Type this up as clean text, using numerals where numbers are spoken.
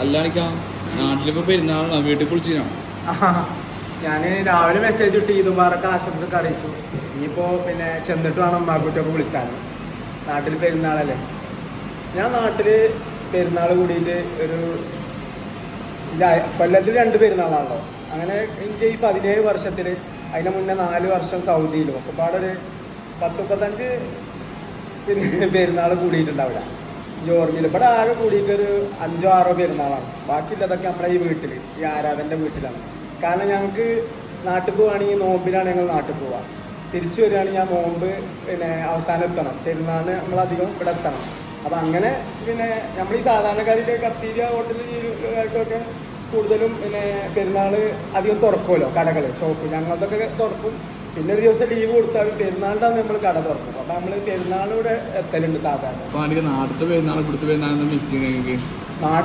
അല്ലാണിക്കാ നാട്ടിലിപ്പോ പെരുന്നാളാണ്, വീട്ടിൽ കുളിച്ചിനാണ്. ഞാൻ രാവിലെ മെസ്സേജ് ഇട്ട് ഈദുമാറൊക്കെ ആശംസൊക്കെ അറിയിച്ചു. ഇനിയിപ്പോ പിന്നെ ചെന്നിട്ട് വേണം അമ്മാക്കുട്ടിയൊക്കെ വിളിച്ചാൽ. നാട്ടിൽ പെരുന്നാളല്ലേ. ഞാൻ നാട്ടില് പെരുന്നാൾ കൂടിയിട്ട് ഒരു കൊല്ലത്തിൽ 2 പെരുന്നാളാണല്ലോ. അങ്ങനെ എനിക്ക് ഈ 17 വർഷത്തിൽ അതിന് മുന്നേ 4 വർഷം സൗദിയിലും ഒക്കെ പാടൊരു 10-35 പിന്നെ പെരുന്നാൾ കൂടിയിട്ടുണ്ടാവില്ല ഈ ഓർമ്മയിൽ. ഇവിടെ ആകെ കൂടിയിട്ട് ഒരു 5-6 പെരുന്നാളാണ്. ബാക്കിയുള്ളതൊക്കെ നമ്മളെ ഈ വീട്ടിൽ, ഈ ആരാധൻ്റെ വീട്ടിലാണ്. കാരണം ഞങ്ങൾക്ക് നാട്ടിൽ പോവുകയാണെങ്കിൽ നോമ്പിനാണ് ഞങ്ങൾ നാട്ടിൽ പോവുക. തിരിച്ചു വരികയാണെങ്കിൽ ഞാൻ നോമ്പ് പിന്നെ അവസാനം എത്തണം, പെരുന്നാളിന് നമ്മളധികം ഇവിടെ എത്തണം. അപ്പം അങ്ങനെ പിന്നെ നമ്മൾ ഈ സാധാരണക്കാരുടെ കത്തീരിയ ഹോട്ടൽ ജീവനക്കാർക്കൊക്കെ കൂടുതലും പിന്നെ പെരുന്നാൾ അധികം തുറക്കുമല്ലോ കടകൾ, ഷോപ്പ്. ഞങ്ങളതൊക്കെ തുറക്കും. പിന്നെ ഒരു ദിവസം ലീവ് കൊടുത്താൽ പെരുന്നാളിൻ്റെ നമ്മൾ കട തുറക്കും. അപ്പം നമ്മൾ പെരുന്നാളിലൂടെ എത്തലുണ്ട് സാധാരണ. നാട്ടിലത്തെ പെരുന്നാൾ ഇവിടുത്തെ പെരുന്നാൾ മിസ് ചെയ്യണമെങ്കിൽ നാട്ടിൽ